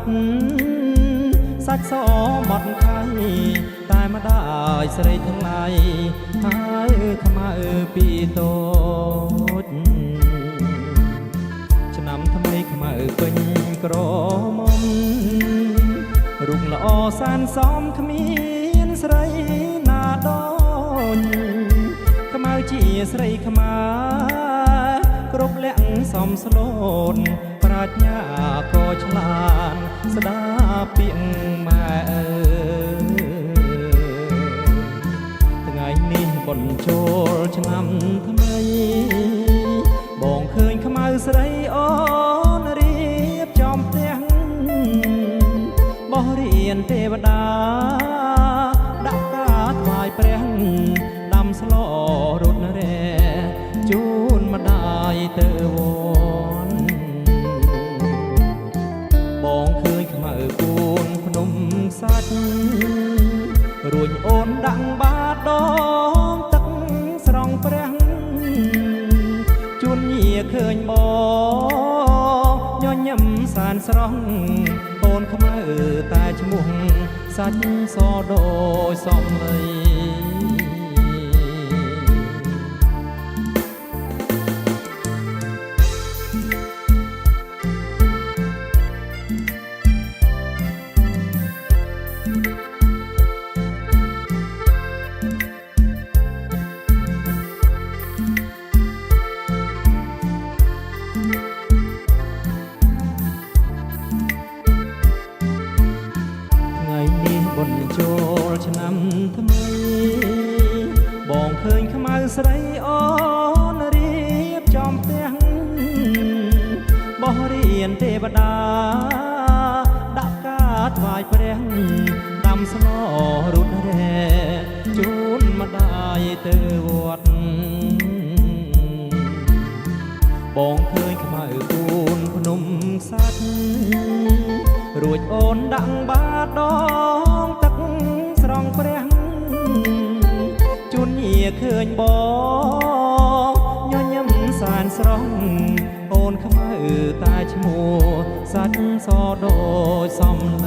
សាច់សหมดไข่តែមកได้ស្រីทั้งหลายហើយខ្មៅពីតូចឆ្នាំថ្មីខ្មៅពេញក្រមុំរូបល្អសានសមគ្មានស្រីណាដូចខ្មៅជាស្រីខ្មៅគ្រប់លក្ខសំស្លូនប្រាជ្ញាក៏ឆ្លាតស្ដាប់ពាក្យម៉ែថ្ងៃនេះបុណ្យចូលឆ្នាំថ្មីបងឃើញខ្មៅស្រីអូនរៀបចំផ្ទះបោះរៀនទេវតាដាក់ការថ្វាយព្រះដាំស្លរត់រែជូនម្ដាយទៅវត្តបងឃើញខ្មៅគូនភ្នំសាច់រួញអូនដាក់បាតដងទឹកស្រង់ព្រះជួនញាឃើញបងញញឹមសានស្រស់អូនខ្មៅតែឈ្មោះសាច់សដូចសំឡីបុណ្យចូលឆ្នាំថ្មីបងឃើញខ្មៅស្រីអូនរៀបចំផ្ទះបោះរៀនទេវតាដាក់ការថ្វាយព្រះដាំស្លរត់រែជូនម្ដាយទៅវត្តបងឃើញខ្មៅគូនភ្នំសាច់រួចអូនដាក់បាតដងទឹកស្រង់ព្រះជួនញាឃើញបងញញឹមសានស្រស់អូនខ្មៅតែឈ្មោះសាច់សដូចសំឡ